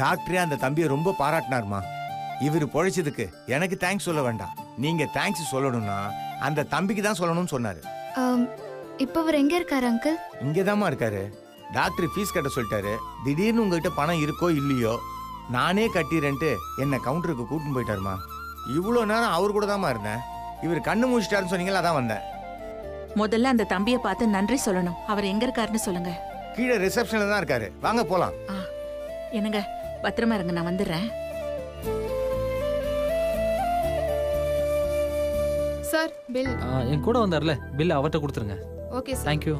டாக்டரே அந்த தம்பியை ரொம்ப பாராட்டினாருமா. இவர் பொழைச்சதுக்கு எனக்கு தேங்க்ஸ் சொல்ல வேண்டாம், நீங்க தேங்க்ஸ் சொல்லணும்னா அந்த தம்பிக்கு தான் சொல்லணும்னு சொன்னாரு. இப்ப அவர் எங்க இருக்காரு அங்கிள்? இங்கதாம்மா இருக்காரு. டாக்டர் ஃபீஸ் கட்ட சொல்லிட்டாரு. திடீர்னு உங்ககிட்ட பணம் இருக்கோ இல்லையோ நானே கட்டிறேன்ட்டு என்ன கவுண்டருக்கு கூட்டின்னு போயிட்டாருமா. இவ்வளோ நேரம் அவர் கூட தாம்மா இருந்தேன். இவர் கண்ணு முடிச்சிட்டாருன்னு சொன்னீங்களா, அதான் வந்தேன். முதல்ல அந்த தம்பியை பார்த்து நன்றி சொல்லணும். அவர் எங்க இருக்காருன்னு சொல்லுங்க. கீழே ரிசப்ஷன்ல தான் இருக்காரு, வாங்க போலாம். என்னங்க, பத்திரமா இருங்க, நான் வந்துடுறேன். Sir bill. என் கூட வந்தார்ல, பில் அவர்கிட்ட கொடுத்துருங்க. Okay sir. தேங்க்யூ.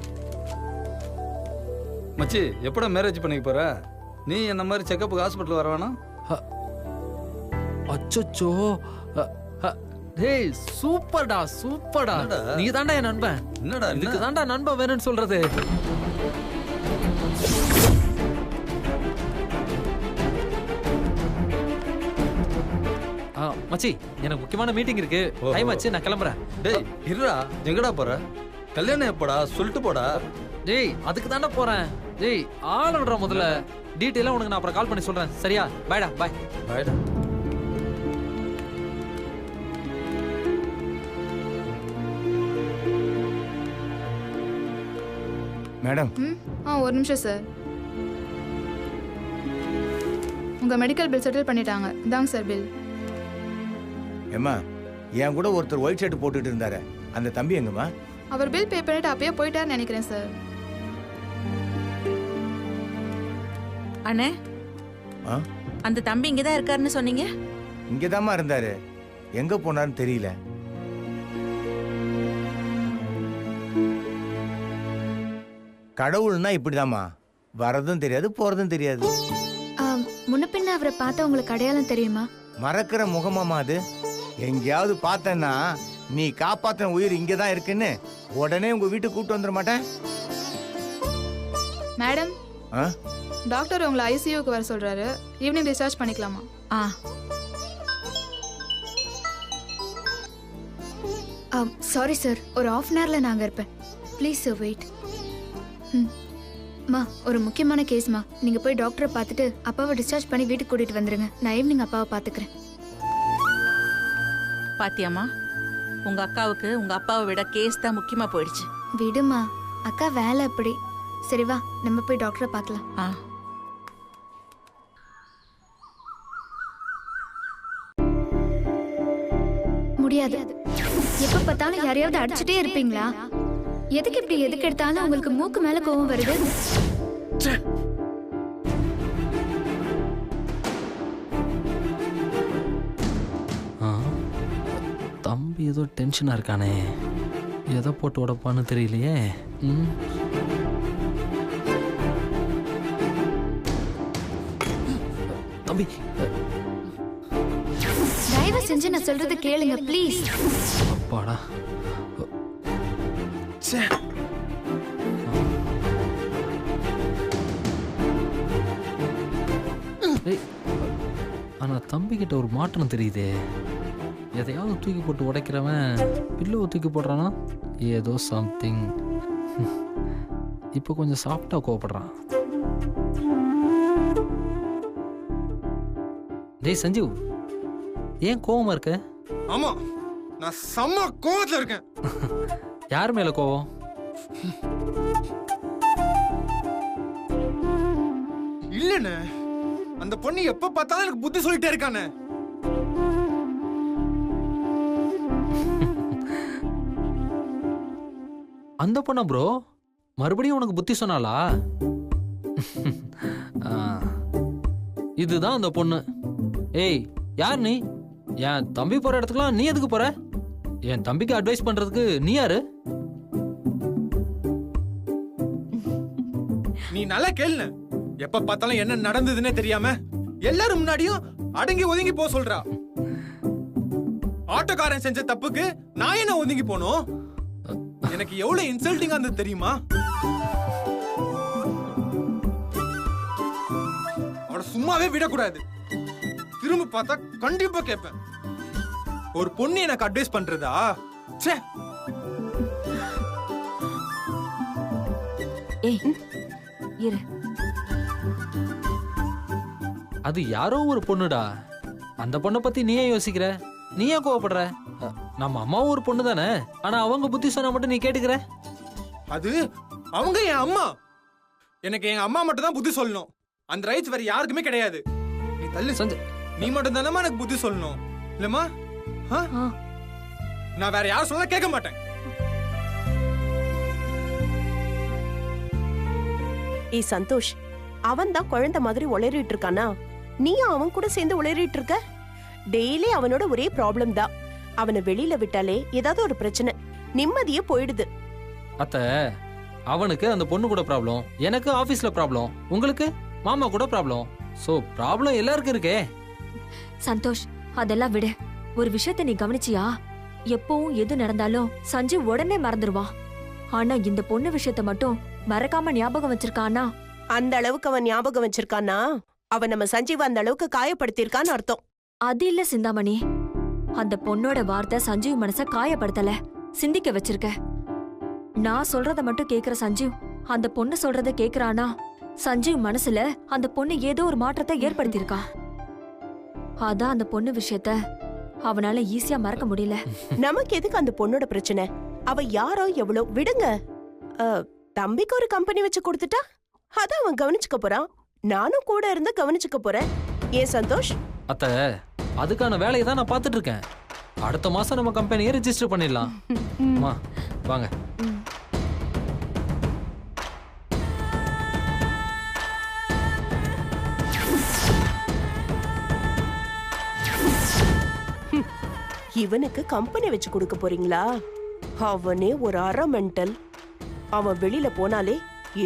மச்சி, எப்படா மேரேஜ் பண்ணிக்க போற? நீ என்ன மாதிரி செக்கப்புக்கு ஹாஸ்பிட்டல் வர வேணாம்? அச்சோ, டேய் சூப்பர்டா சூப்பர்டா. நீ தாண்டா என் நண்பன். என்னடா இதுக்கு தாண்டா நண்பன் வேணும்னு சொல்றது. மச்சி, எனக்கு முக்கியமான மீட்டிங் இருக்கு, டைம் ஆச்சு, நான் கிளம்புறேன். டேய் இருடா, எங்கடா போற? கல்யாணம் எப்படா சொல்லிட்டு போடா. டேய் அதுக்கு தாண்டா போறேன். டேய் ஆளுடா, முதல்ல டீட்டெயிலா உனக்கு நான் அப்புறம் கால் பண்ணி சொல்றேன், சரியா? பாய்டா, பாய். பாய்டா. மேடம். ஒரு நிமிஷம் சார். உங்க மெடிக்கல் பில் செட்டில் பண்ணிட்டாங்க. இதாங்க சார் பில். ஏம்மா, என் கூட ஒருத்தர் ஒயிட் ஷர்ட் போட்டுட்டு இருந்தாரு, அந்த தம்பி எங்கம்மா? அவர் பில் பே பண்ணிட்டு அப்பயே போயிட்டாருன்னு நினைக்கிறேன் சார். அண்ணே, அந்த தம்பி இங்கதான் இருக்காருன்னு சொன்னீங்க. இங்கதாம்மா இருந்தாரு, எங்க போனாருன்னு தெரியல. கடவுள்னா இப்படிதாம்மா, வரதும் தெரியாது போறதும் தெரியாது. முன்ன பின்ன அவரை பார்த்தா உங்களுக்கு அடையாளம் தெரியுமா? மறக்கிற முகமாமா அது? எங்கேயாவது பார்த்தேன்னா நீ காப்பாத்தின உயிர் இங்கதான் இருக்குன்னு உடனே உங்க வீட்டுக்கு கூப்பிட்டு வந்துட மாட்டேன். மேடம், டாக்டர் உங்களை ஐசியூக்கு வர சொல்றாரு. ஈவினிங் டிஸ்சார்ஜ் பண்ணிக்கலாமா? சாரி சார், ஒரு ½ அன் ஹவர்ல நாங்க இருப்பேன். Please sir wait. மா, ஒரு முக்கியமான கேஸ்மா. நீங்க போய் டாக்டரை பார்த்துட்டு அப்பாவை டிஸ்சார்ஜ் பண்ணி வீட்டுக்கு கூட்டிட்டு வந்துருங்க. நான் ஈவினிங் அப்பாவை பார்த்துக்கிறேன். பாத்தியாமா, உங்க அக்காவுக்கு உங்க அப்பாவை விட கேஸ் தான் முக்கியமா போயிடுச்சு. விடுமா, அக்கா வேலை அப்படி. சரி வா, நம்ம போய் டாக்டரை பார்க்கலாம். முடியாது. எப்ப பார்த்தாலும் யாரையாவது அடிச்சுட்டே இருப்பீங்களா? எதுக்கு இப்படி எதுக்கு எடுத்தாலும் உங்களுக்கு மூக்கு மேல கோவம் வருது? தம்பி ஏதோ டென்ஷனா இருக்கானே, எதை போட்டு உடப்பான்னு தெரியலையே. தம்பி தயவு செஞ்சு நான் சொல்றது கேளுங்க ப்ளீஸ். அப்பாடா. ஆனா தம்பி கிட்ட ஒரு மாற்றம் தெரியுதே. எதையாவது தூக்கி போட்டு உடைக்கிறவன் பில்லோவை தூக்கி போடுறானா, ஏதோ சம்திங். இப்போ கொஞ்சம் சாஃப்டா கோவப்படுறான். டேய் சஞ்சீவ், ஏன் கோவமா இருக்க? ஆமா, நான் செம்ம கோவத்துல இருக்கேன். யார் மேல கோவம்? இல்லன்னு, அந்த பொண்ணு எப்ப பார்த்தாலும் எனக்கு புத்தி சொல்லிட்டே இருக்கானே. அந்த பொண்ணா ப்ரோ மறுபடியும் உனக்கு புத்தி சொன்னாளா? இதுதான் அந்த பொண்ணு. ஏய் யார் நீ? என் தம்பி போற இடத்துக்குலாம் நீ எதுக்கு போற? என் தம்பிக்கு அட்வைஸ் பண்றதுக்கு நீ யாரு? நீ நல்லா கேளு. எப்ப பார்த்தாலும் என்ன நடந்ததுன்னே தெரியாம எல்லாரும் முன்னாடியும் அடங்கி ஒதுங்கி போ சொல்றா. ஆட்டோக்காரன் செஞ்ச தப்புக்கு நான் என்ன ஒதுங்கி போனோம்? எனக்கு எவ்வளவு இன்சல்ட்டிங்கா இருந்தது தெரியுமா? அவளை சும்மாவே விடக்கூடாது. திரும்ப பார்த்தா கண்டிப்பா கேட்பேன். ஒரு பொண்ணு எனக்கு அட்வைஸ் பண்றதா? ச்சே. ஏய் இரு. அது யாரோ ஒரு பொண்ணுடா. அந்த பொண்ணை பத்தி நீ ஏன் யோசிக்கிற? நீ ஏன் கோவப்படுற? நம்ம அம்மாவும் ஒரு பொண்ணு தானே. ஆனா அவங்க புத்தி சொன்னா மட்டும் நீ கேட்டுக்கிற? அது அவங்க என் அம்மா. எனக்கு எங்க அம்மா மட்டும் தான் புத்தி சொல்லணும். அந்த ரைட்ஸ் வேற யாருக்குமே கிடையாது. நீ தள்ளு சஞ்சய். நீ மட்டும் தானம்மா எனக்கு புத்தி சொல்லணும். இல்லம்மா? நான் வேற யாரும் சொன்னா கேட்க மாட்டேன். ஏய் சந்தோஷ், அவன் தான் குழந்தை மாதிரி உளறிட்டு இருக்கானா? நீயும் அவன் கூட சேர்ந்து உளறிட்டு இருக்க. டெய்லி அவனோட ஒரே ப்ராப்ளம் தான். அவனை வெளியில விட்டாலே ஏதாவது ஒரு பிரச்சனை, நிம்மதியே போயிடுது. அத்த, அவனுக்கு அந்த பொண்ணு கூட ப்ராப்ளம், எனக்கு ஆபீஸ்ல ப்ராப்ளம், உங்களுக்கு மாமா கூட ப்ராப்ளம். சோ ப்ராப்ளம் எல்லாருக்கும் இருக்கே. சந்தோஷ், அதெல்லாம் விடு. ஒரு விஷயத்த நீ கவனிச்சியா? எப்பவும் எது நடந்தாலும் சஞ்சீவ் உடனே மறந்துடுவான். ஆனா இந்த பொண்ணு விஷயத்த மட்டும் மறக்காம ஞாபகம் வச்சிருக்கானா? அந்த அளவுக்கு அவன் ஞாபகம் வச்சிருக்கானா, அவன் நம்ம சஞ்சீவ் அந்த அளவுக்கு காயப்படுத்திருக்கான்னு அர்த்தம். அது இல்ல சிந்தாமணி, அந்த பொண்ணோட வார்த்தை சஞ்சீவ் மனச காயப்படுத்தல, சிந்திக்க வச்சிருக்க. நான் சொல்றத மட்டும் கேக்குற சஞ்சீவ் அந்த பொண்ணு சொல்றத கேக்குறானா? சஞ்சீவ் மனசுல அந்த பொண்ணு ஏதோ ஒரு மாற்றத்தை ஏற்படுத்தியிருக்கா. அதான் அந்த பொண்ணு விஷயத்த அவனால ஈஸியா மறக்க முடியல. நமக்கு எதுக்கு அந்த பொண்ணோட பிரச்சனை? அவ யாரோ எவ்வளோ விடுங்க. தம்பிக்கு ஒரு கம்பெனி வச்சு கொடுத்துட்டா அதான் அவன் கவனிச்சுக்க போறான். நானும் கூட இருந்து கவனிச்சுக்க போறேன். ஏன் சந்தோஷ்? அத்த, அதுக்கான வேலையை தான் நான் பார்த்துட்டு இருக்கேன். அடுத்த மாசம் நம்ம கம்பெனியை ரெஜிஸ்டர் பண்ணிடலாம். அம்மா வாங்க. இவனுக்கு கம்பெனி வச்சு கொடுக்க போறீங்களா? அவனே ஒரு அரை மென்டல். அவன் வெளியில போனாலே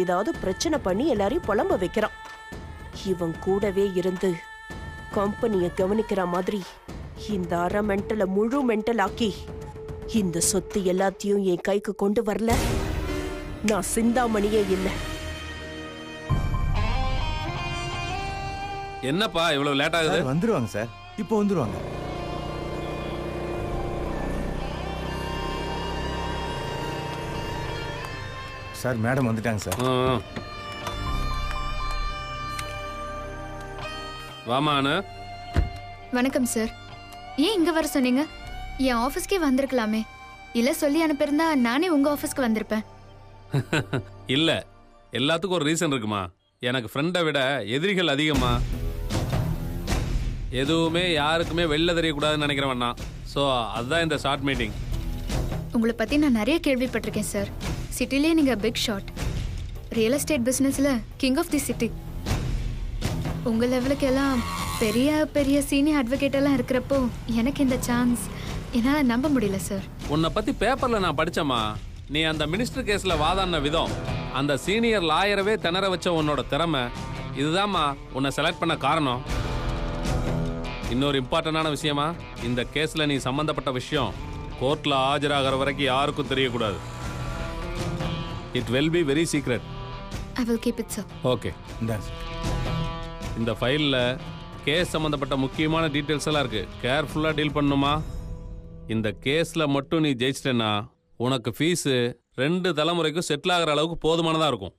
ஏதாவது பிரச்சனை பண்ணி எல்லாரையும் புலம்ப வைக்கிறான். இவன் கூடவே இருந்து கம்பெனிய கவனிக்கிற மாதிரி இந்த அரை மென்டலை முழு மென்டல் ஆக்கி இந்த சொத்து எல்லாத்தையும் என் கைக்கு கொண்டு வரல, நான் சிந்தாமணியே இல்லை. என்னப்பா இவ்வளவு லேட் ஆகுது? வந்துருவாங்க சார், இப்போ வந்துருவாங்க. சார் மேடம் வந்துட்டாங்க சார். வாமானு. வணக்கம் சார். ஏன் இங்க வர சொன்னீங்க? என் ஆபீஸ்க்கே வந்திருக்கலாமே. இல்ல சொல்லி அனுப்பியிருந்தா நானே உங்க ஆபீஸ்க்கு வந்திருப்பேன். இல்ல, எல்லாத்துக்கும் ஒரு ரீசன் இருக்குமா. எனக்கு ஃப்ரெண்டை விட எதிரிகள் அதிகமா. எதுவுமே யாருக்குமே வெளில தெரியக்கூடாதுன்னு நினைக்கிறவண்ணா. ஸோ அதுதான் இந்த ஷார்ட் மீட்டிங். உங்களை பத்தி நான் நிறைய கேள்விப்பட்டிருக்கேன் சார். சிட்டிலே நீங்க பிக் ஷாட். ரியல் எஸ்டேட் பிசினஸ்ல கிங் ஆஃப் தி சிட்டி. உங்க லெவலுக்கு எல்லாம் பெரிய பெரிய சீனியர் அட்வொகேட் எல்லாம் இருக்கிறப்போ எனக்கு இந்த சான்ஸ் என்னால நம்ப முடியல சார். உன்னை பத்தி பேப்பர்ல நான் படிச்சேம்மா. நீ அந்த மினிஸ்டர் கேஸ்ல வாதாடின விதம், அந்த சீனியர் லாயரவே திணற வச்ச உன்னோட திறமை, இதுதாம்மா உன்னை செலக்ட் பண்ண காரணம். இன்னொரு இம்பார்ட்டன்டான விஷயமா, இந்த கேஸ்ல நீ சம்பந்தப்பட்ட விஷயம் கோர்ட்ல ஆஜராகிற வரைக்கும் யாருக்கும் தெரியக்கூடாது. It will be very secret. I will keep it, sir. Okay. இந்த ஃபைல்ல கேஸ் சம்பந்தப்பட்ட முக்கியமான டீடைல்ஸ் எல்லாம் இருக்கு. கேர்ஃபுல்லா டீல் பண்ணுமா. இந்த கேஸ்ல மட்டும் நீ ஜெயிச்சிட்டேன்னா உனக்கு ஃபீஸ் 2 தலைமுறைக்கும் செட்டில் ஆகிற அளவுக்கு போதுமானதா இருக்கும்.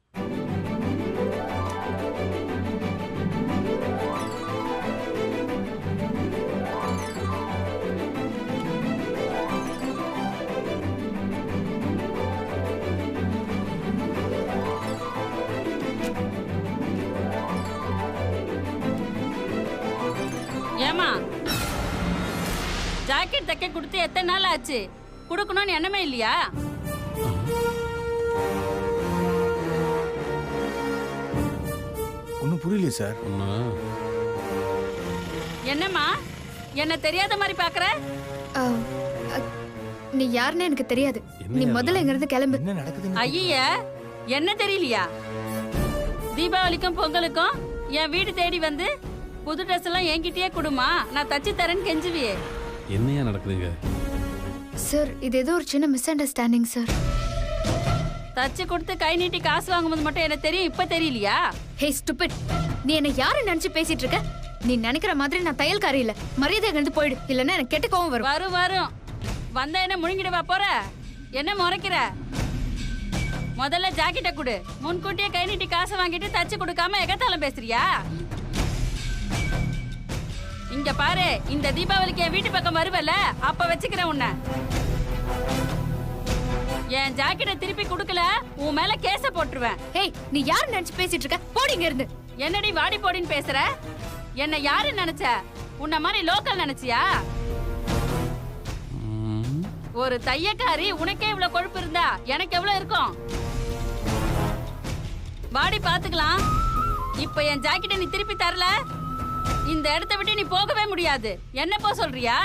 ஏமா ஜாக்கெட் தைக்க கொடுத்து எத்தனை நாள் ஆச்சு? கொடுக்கணும்னு எண்ணமே இல்லையா? ஒன்றும் புரியல சார். என்னம்மா என்ன தெரியாத மாதிரி பாக்குற? நீ யாருன்னு எனக்கு தெரியாது. நீ முதல்ல இங்க இருந்து கிளம்பு. என்ன நடக்குது? ஐயா, என்ன தெரியலையா? தீபாவளிக்கும் பொங்கலுக்கும் என் வீடு தேடி வந்து புது ட்ரெஸ் எல்லாம் என்கிட்டயே கொடுமா, நான் தச்சு தரேன்னு கெஞ்சுவியே. என்னையா நடக்குதுங்க சார்? இது ஏதோ ஒரு சின்ன மிஸ் அண்டர்ஸ்டாண்டிங் சார். தச்சு கொடுத்து கை நீட்டி காசு வாங்கும்போது மட்டும் எனக்கு தெரியும், இப்ப தெரியலையா? ஹே ஸ்டூபிட், நீ என்ன யாரு நினைச்சு பேசிட்டு இருக்க? நீ நினைக்கிற மாதிரி நான் தையல்காரி இல்ல. மரியாதை இருந்து போயிடு, இல்லன்னா எனக்கு கெட்ட கோவம் வரும். வரும் வரும். வந்தா என்ன முழுங்கிடுவா போற? என்ன முறைக்கிற? முதல்ல ஜாக்கெட்டை கொடு. முன்கூட்டியே கை நீட்டி காசு வாங்கிட்டு தச்சு கொடுக்காம எகத்தாலும் பேசுறியா? இங்க பாரு, இந்த தீபாவளிக்கு என் வீட்டு பக்கம் வருவல, அப்ப வச்சுக்கிறேன் உன்னை. என் ஜாக்கெட்டை திருப்பி கொடுக்கல, உன் மேல கேஸ போட்டுருவேன். ஏய், நீ யார் நினைச்சு பேசிட்டு இருக்க? போடிங்க இருந்து. என்னடி வாடி போடின்னு பேசுற? என்ன யாரு நினைச்ச? உன்ன மாதிரி லோக்கல் நினைச்சியா? ஒரு தையக்காரி உனக்கே இவ்வளவு கொழுப்பு இருந்தா எனக்கு எவ்வளவு இருக்கும்? வாடி பாத்துக்கலாம். இப்ப என் ஜாக்கெட்டை நீ திருப்பி தரல, இந்த இடத்தை விட்டு நீ போகவே முடியாது. என்ன போ சொல்றியா?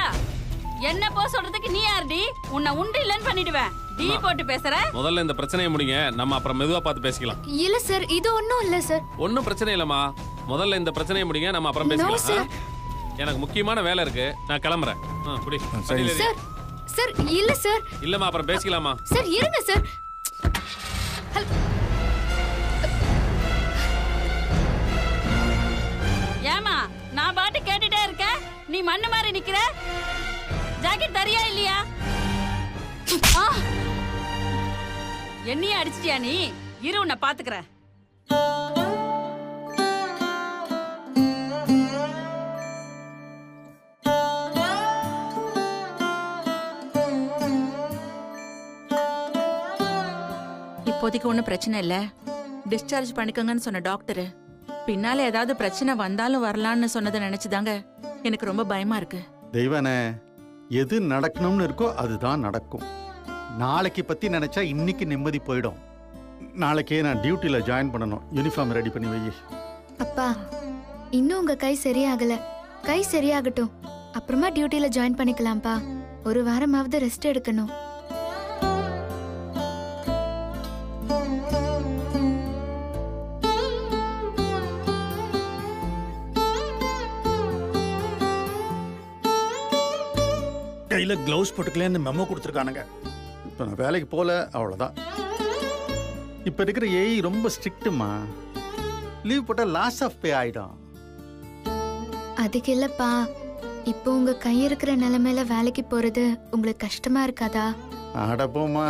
என்ன போ சொல்றதுக்கு நீ யாருடி? உன்னை உண்டு இல்லன்னு பண்ணிடுவேன். டீ போட்டு பேசுற. முதல்ல இந்த பிரச்சனையை முடிங்க, நம்ம அப்புறம் மெதுவா பார்த்து பேசிக்கலாம். இல்ல சார், இது ஒண்ணும் இல்ல சார். ஒன்னும் பிரச்சனை இல்லம்மா, முதல்ல இந்த பிரச்சனையை முடிங்க, நம்ம அப்புறம் பேசிக்கலாம். எனக்கு முக்கியமான வேலை இருக்கு, நான் கிளம்புறேன். குடி. சார் சார் இல்ல சார். இல்லம்மா, அப்புறம் பேசிக்கலாமா? சார் இருங்க சார். ஏமா நான் பாட்டு கேட்டுட்டே இருக்கேன், நீ மண்ணு மாதிரி நிக்கிற. ஜாக்கெட் தரியா இல்லையா? என்னையே அடிச்சிட்டியா நீ? இரு, உன்னை பாத்துக்கிறேன். இப்போதைக்கு ஒன்றும் பிரச்சனை இல்லை, டிஸ்சார்ஜ் பண்ணிக்கோங்கன்னு சொன்ன டாக்டரு பின்னால ஏதாவது பிரச்சனை வந்தாலும் வரலான்னு சொன்னதை நினைச்சுதாங்க எனக்கு ரொம்ப பயமா இருக்கு. தெய்வானே, எது நடக்கணும்னு இருக்கோ அதுதான் நடக்கும். நாளைக்கு பத்தி நினைச்சா இன்னைக்கு நிம்மதி போயிடும். நாளைக்கே நான் டியூட்டில ஜாயின் பண்ணணும். யூனிஃபார்ம் ரெடி பண்ணி வை. அப்பா, இன்னும் உங்க கை சரியாகல. கை சரியாகட்டும், அப்புறமா டியூட்டில ஜாயின் பண்ணிக்கலாம்ப்பா. ஒரு வாரமாவது ரெஸ்ட் எடுக்கணும். கையில கிளவுஸ் போட்டுக்கலன்னு மெமோ கொடுத்துருக்கானுங்க. இப்போ நான் வேலைக்கு போல, அவ்வளோதான். இப்போ இருக்கிற ஏஐ ரொம்ப ஸ்ட்ரிக்ட்டுமா. லீவ் போட்டால் லாஸ் ஆஃப் பே ஆயிடும். அதுக்கு இல்லப்பா, இப்போ உங்க கை இருக்கிற நிலைமையில வேலைக்கு போறது உங்களுக்கு கஷ்டமா இருக்காதா? ஆடப்போமா,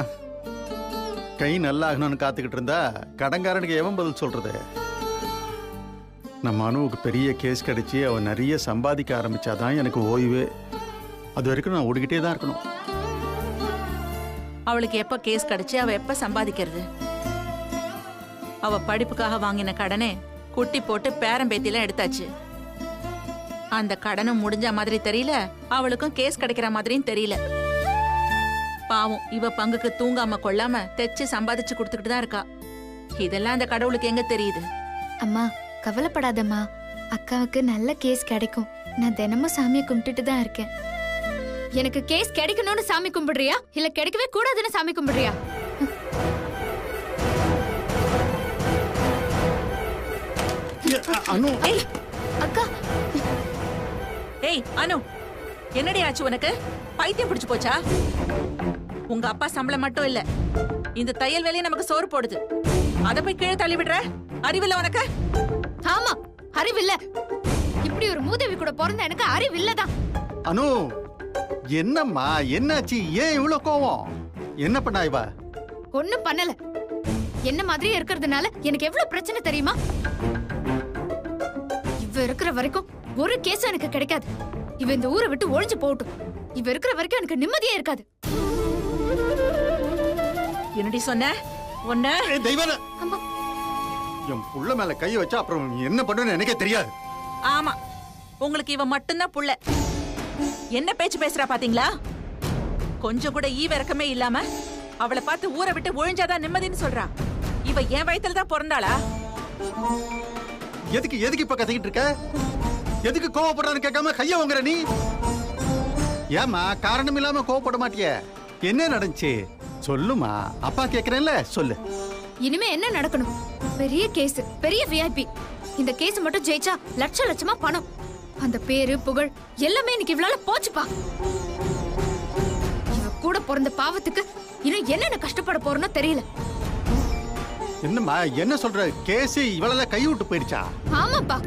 கை நல்லா ஆகணும்னு காத்துக்கிட்டு இருந்தா கடன்காரனுக்கு எவன் பதில் சொல்றது? நம்ம அனுவுக்கு பெரிய கேஸ் கிடைச்சி அவன் நிறைய சம்பாதிக்க ஆரம்பிச்சாதான் எனக்கு ஓய்வு. அது வரைக்கும் நான் ஓடிக்கிட்டே தான் இருக்கணும். அவளுக்கு எப்ப கேஸ் கிடைச்சு அவ எப்ப சம்பாதிக்கிறது? அவ படிப்புக்காக வாங்கின கடனே குட்டி போட்டு பேரம்பேத்திலாம் எடுத்தாச்சு. அந்த கடனும் முடிஞ்ச மாதிரி தெரியல, அவளுக்கும் கேஸ் கிடைக்கிற மாதிரியும் தெரியல. பாவம், இவ பங்குக்கு தூங்காம கொள்ளாம தைச்சு சம்பாதிச்சு கொடுத்துக்கிட்டு தான் இருக்கா. இதெல்லாம் அந்த கடவுளுக்கு எங்க தெரியுது? அம்மா கவலைப்படாதம்மா, அக்காவுக்கு நல்ல கேஸ் கிடைக்கும். நான் தினமும் சாமியை கும்பிட்டுட்டு தான் இருக்கேன். எனக்கு கேஸ் கிடைக்கணும்னு சாமி கும்பிடுறியா, இல்ல கிடைக்கவே கூடாதுன்னு சாமி கும்பிடுறியா? அனு, அக்கா. ஏய் அனு, என்னடி ஆச்சு உனக்கு? பைத்தியம் பிடிச்சு போச்சா? உங்க அப்பா சம்பளம் மட்டும் இல்ல, இந்த தையல் வேலையை நமக்கு சோறு போடுது. அத போய் கீழே தள்ளி விடுற? அறிவில்ல உனக்கு? ஆமா, அறிவில்ல. இப்படி ஒரு மூதேவி கூட பிறந்த எனக்கு அறிவில்லதான். அனு, என்னம்மா என்னாச்சு? ஏன் இவ்வளவு கோவம்? என்ன பண்ணா இவ? ஒண்ணும் பண்ணல. என்ன மாதிரியே இருக்கிறதுனால எனக்கு எவ்வளவு பிரச்சனை தெரியுமா? இவ இருக்கிற வரைக்கும் ஒரு கேஸும் எனக்கு கிடைக்காது. இவ இந்த ஊரை விட்டு ஒழிஞ்சு போகட்டும். இவ இருக்கிற வரைக்கும் எனக்கு நிம்மதியே இருக்காது. என்னடி சொன்ன? ஒண்ணு தெய்வான, என் புள்ள மேல கைய வச்சா அப்புறம் என்ன பண்ணுன்னு எனக்கே தெரியாது. ஆமா, உங்களுக்கு இவ மட்டும்தான் புள்ள. என்ன பேச்சு பேசுறா பாத்தீங்களா? கொஞ்சம் கூட ஈவ இறக்கமே இல்லாம அவளை பார்த்து ஊரை விட்டு ஒழிஞ்சாதான் நிம்மதின்னு சொல்றா. இவ என் வயித்துல தான் பிறந்தாளா? எதுக்கு இப்ப கத்திக்கிட்டு இருக்க? எதுக்கு கோவப்படுறான்னு கேட்காம கைய வாங்குற நீ? ஏமா காரணம் இல்லாம கோவப்பட மாட்டிய? என்ன நடந்துச்சு சொல்லுமா? அப்பா கேக்குறேன்ல, சொல்லு. இனிமே என்ன நடக்கணும்? பெரிய கேஸ், பெரிய விஐபி. இந்த கேஸ் மட்டும் ஜெயிச்சா லட்ச லட்சமா பணம். அந்த பேரு புகழ் எல்லாமே இன்னைக்கு இவளால போச்சுப்பா. இவ கூட பிறந்த பாவத்துக்கு இன்னும் என்னென்ன கஷ்டப்பட போறோம்னோ தெரியல. என்னம்மா என்ன சொல்ற? கேஸ் இவளால கை விட்டு போயிடுச்சா? ஆமாப்பா,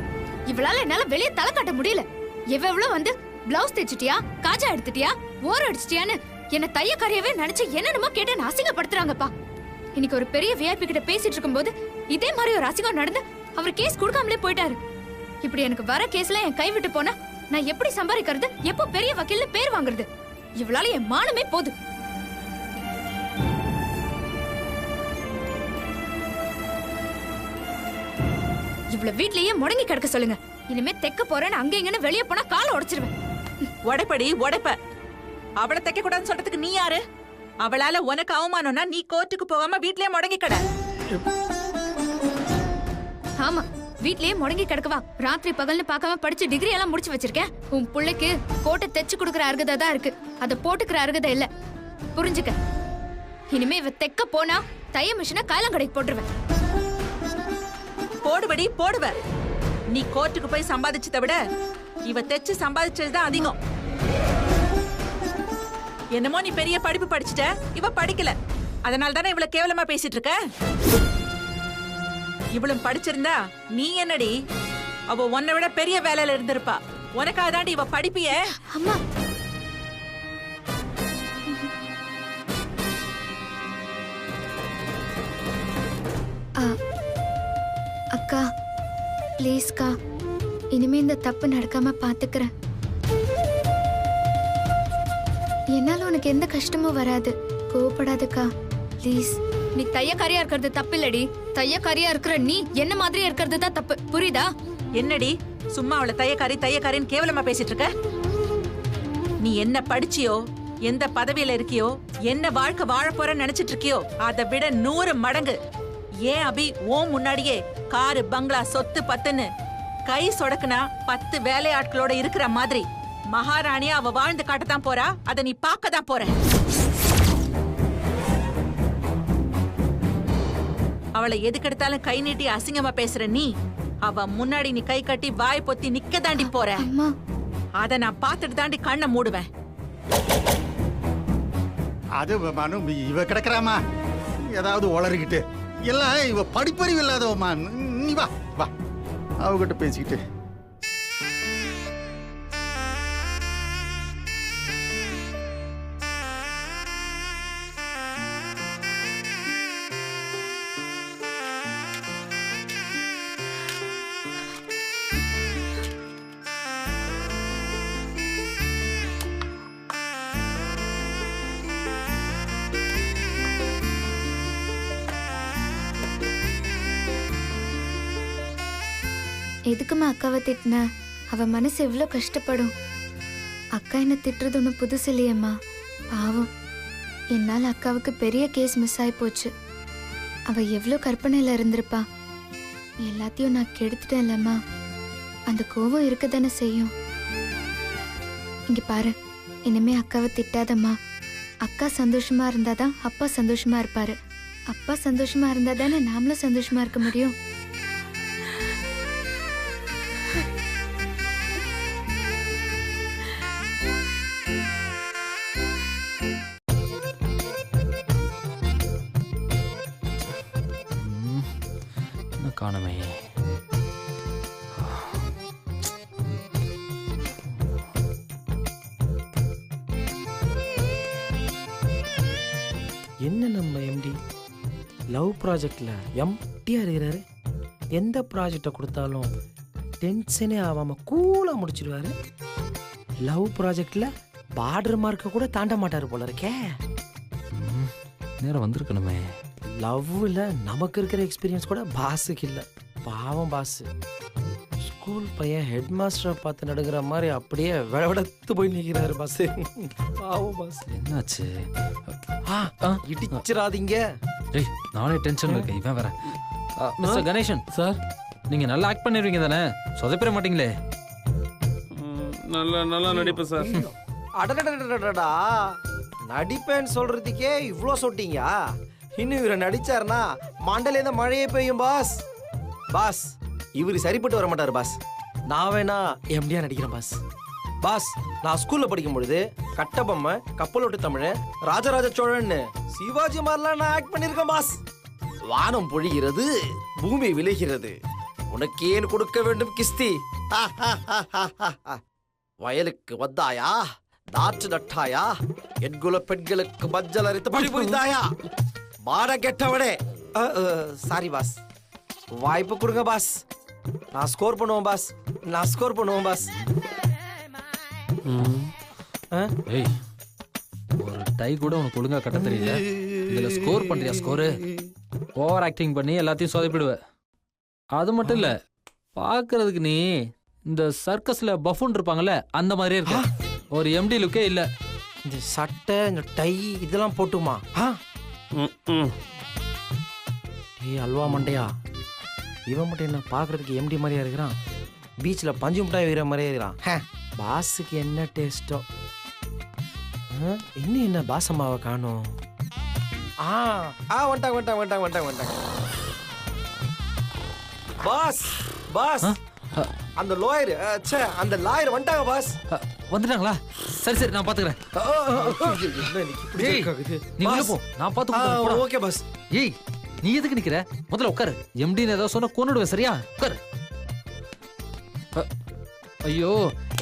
இவளால என்னால வெளியே தலை காட்ட முடியல. எவ்வளவு வந்து பிளவுஸ் தைச்சிட்டியா, காஜா எடுத்துட்டியா, ஓர அடிச்சிட்டியான்னு என்ன தையக்காரியவே நினைச்சு என்னென்னமோ கேட்டு அசிங்கப்படுத்துறாங்கப்பா. இன்னைக்கு ஒரு பெரிய விஐபி கிட்ட பேசிட்டு இருக்கும்போது இதே மாதிரி ஒரு அசிங்கம் நடந்து அவர் கேஸ் கொடுக்காமலே போயிட்டாரு. இப்படி எனக்கு வர கேஸ்ல என் கை விட்டு போனா நான் எப்படி சம்பாதிக்கிறது, எப்போ பெரிய வக்கீல்ல பேர் வாங்குறது? இவளால என் மானமே போகுது. இவ்வளவு வீட்லயே முடங்கி கிடக்க சொல்லுங்க. இனிமே தெக்க போறேன்னு அங்க இங்கன்னு வெளியே போனா காலை உடைச்சிருவேன். உடைப்படி உடைப்ப. அவளை தைக்க கூடாதுன்னு சொல்றதுக்கு நீ யாரு? அவளால உனக்கு அவமானம்னா நீ கோர்ட்டுக்கு போகாம வீட்லயே முடங்கி கிட. ஆமா, வீட்லயே முடங்கி கிடக்கவா? ராத்திரி பகல்னு பார்க்காம படிச்சு டிகிரி எல்லாம் முடிச்சு வச்சிருக்கேன். உன் பிள்ளைக்கு கோட்டை தைச்சு கொடுக்கற அருகதை தான் இருக்கு, அதை போட்டுக்கிற அருகதை இல்ல. புரிஞ்சுக்க. இனிமே இவ தெக்க போனா தைய மிஷினை காயலாங்கடைக்கு போட்டுருவேன். போடுபடி போடுவ. நீ கோர்ட்டுக்கு போய் சம்பாதிச்சதை விட இவ தைச்சு சம்பாதிச்சதுதான் அதிகம். என்னமோ நீ பெரிய படிப்பு படிச்சுட்ட, இவ படிக்கல. அதனால தானே இவ்வளவு கேவலமா பேசிட்டு இருக்க. இவளும் படிச்சிருந்தா நீ என்னடி, அவ உன்னை விட பெரிய வேலையில இருந்திருப்பா. உனக்காக தாண்டி இவ படிப்பிய. அம்மா, அக்கா ப்ளீஸ்க்கா, இனிமே இந்த தப்பு நடக்காம பாத்துக்கிறேன். என்னால உனக்கு எந்த கஷ்டமும் வராது, கோவப்படாதுக்கா ப்ளீஸ். நீ தையக்காரியா இருக்கிறது தப்பு இல்லடி, தையக்காரியா இருக்கிற நீ என்ன மாதிரியே இருக்கிறது தான் தப்பு. புரியுதா? என்னடி சும்மா அவளை தையக்காரின்னு கேவலமா பேசிட்டு இருக்க? நீ என்ன படிச்சியோ, எந்த பதவியில இருக்கியோ, என்ன வாழ்க்கை வாழ போறன்னு நினைச்சிட்டு இருக்கியோ, அதை விட 100 மடங்கு. ஏன் அபி ஓம் முன்னாடியே காரு பங்களா சொத்து பத்துன்னு கை சொடக்குனா 10 வேலையாட்களோட இருக்கிற மாதிரி மகாராணியா அவ வாழ்ந்து காட்டத்தான் போறா. அதை நீ பார்க்கதான் போற. அவளை எதுக்கெடுத்தாலும் கை நீட்டி அசிங்கமா பேசுற நீ, அவ முன்னாடி நீ கை கட்டி வாய் பொத்தி நிக்க தாண்டி போற. அத நான் பார்த்துட்டு தாண்டி கண்ணை மூடுவேன். அது மனு இவ கிடக்குறாமா ஏதாவது உளறிக்கிட்டு, எல்லாம் இவ படிப்பறிவு இல்லாதவமா. நீ வா வா அவகிட்ட பேசிக்கிட்டு. எதுக்குமா அக்காவை திட்டின? அவ மனசு எவ்வளோ கஷ்டப்படும். அக்கா என்ன திட்டுறது ஒன்றும் புதுசு இல்லையம்மா. பாவம், என்னால் அக்காவுக்கு பெரிய கேஸ் மிஸ் ஆகி போச்சு. அவ எவ்வளோ கற்பனையில் இருந்திருப்பா. எல்லாத்தையும் நான் கெடுத்துட்டேன் இல்லம்மா. அந்த கோவம் இருக்க தானே செய்யும். இங்க பாரு, இனிமே அக்காவை திட்டாதம்மா. அக்கா சந்தோஷமா இருந்தாதான் அப்பா சந்தோஷமா இருப்பாரு. அப்பா சந்தோஷமா இருந்தா தானே நாமளும் சந்தோஷமா இருக்க முடியும். காணமே. என்ன நம்ம எம்டி லவ் ப்ராஜெக்ட்ல எம்டியா இருக்கிறாரு. எந்த ப்ராஜெக்டை கொடுத்தாலும் டென்ஷனே ஆகாம கூலா முடிச்சிடுவாரு. லவ் ப்ராஜெக்ட்ல பார்டர் மார்க்க கூட தாண்ட மாட்டாரு போல இருக்கே. நேரம் வந்திருக்கணுமே. லவ்வில் நமக்கு இருக்கிற எக்ஸ்பீரியன்ஸ் கூட பாஸுக்கு இல்லை. பாவம் பாஸ். ஸ்கூல் பையன் ஹெட் மாஸ்டரை பார்த்து நடுங்கிற மாதிரி அப்படியே விளவெடுத்து போய் நிற்கிறாரு பாஸ். பாவம் பாஸ். என்னாச்சு? இடிச்சிடாதீங்க. டேய், நானே டென்ஷன் இருக்கேன். இவன் வேற. மிஸ்டர் கணேசன் சார், நீங்கள் நல்லா ஆக்ட் பண்ணிடுவீங்க தானே? சொதப்பிட மாட்டீங்களே? நல்லா நடிப்பேன் சார். அடடடடடா, நடிப்பேன்னு சொல்றதுக்கே இவ்வளோ சொட்டீங்க. இன்னும் இவரை நடிச்சாருன்னா மண்டலேருந்து மழையே பெய்யும் பாஸ். பாஸ், இவரு சரிப்பட்டு வர மாட்டாரு பாஸ். நான் வேணா எம்டியா நடிக்கிறேன் பாஸ். பாஸ், நான் ஸ்கூல்ல படிக்கும் பொழுது கட்டபொம்மை, கப்பலோட்டு தமிழன், ராஜராஜ சோழன்னு சிவாஜி மாதிரிலாம் நான் ஆக்ட் பண்ணிருக்கேன் பாஸ். வானம் பொழிகிறது, பூமி விளைகிறது, உனக்கேன் கொடுக்க வேண்டும் கிஸ்தி. வயலுக்கு வந்தாயா, நாற்று நட்டாயா, என்குல பெண்களுக்கு மஞ்சள் அரைத்து பழி புரிந்தாயா, மாட கெட்டவனே. சாரி பாஸ், வாய்ப்பு கொடுங்க பாஸ். நான் ஸ்கோர் பண்ணுவோம் பாஸ். ஏய் ஒரு டை கூட உனக்கு ஒழுங்கா கட்ட தெரியல. இதுல ஸ்கோர் பண்றியா ஸ்கோரு? ஓவர் ஆக்டிங் பண்ணி எல்லாத்தையும் சொதப்பிடுவ. அது மட்டும் இல்ல, பாக்குறதுக்கு நீ இந்த சர்க்கஸ்ல பஃபூன் இருப்பாங்கல்ல அந்த மாதிரியே இருக்க. ஒரு எம்டி லுக்கே இல்ல. இந்த சட்டை இந்த டை இதெல்லாம் போட்டுமா? ஏய் அல்வா மண்டையா, இவன் மட்டும் என்ன பார்க்கறதுக்கு எம்டி மாதிரியா இருக்கிறான்? பீச்சில் பஞ்சு மிட்டாய் வைக்கிற மாதிரியே இருக்கிறான். பாஸுக்கு என்ன டேஸ்டோ? இன்னும் என்ன பாஸ் அம்மாவை காணும்? வந்துட்டாங்க. பாஸ் பாஸ் அந்த லாயர் அந்த லாயர் வந்துட்டாங்க பாஸ். வந்துட்டாங்களா? சரி சரி, நான் பாத்துக்கிறேன். நீ உள்ள போ, நான் பாத்துக்கிறேன். Okay boss. ஏய் நீ எதுக்கு நிக்கிற? முதல்ல உட்காரு. எம்டின்னு ஏதாவது சொன்னா கொன்னுடுவேன், சரியா? உட்காரு. ஐயோ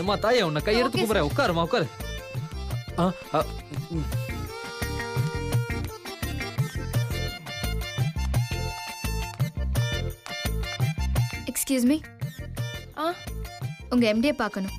அம்மா தாயே, உன்னை கையெடுத்து கூப்பிடுறேன். உட்காருமா உட்காரு. எக்ஸ்கியூஸ் மீ, உங்க எம்டியை பார்க்கணும்.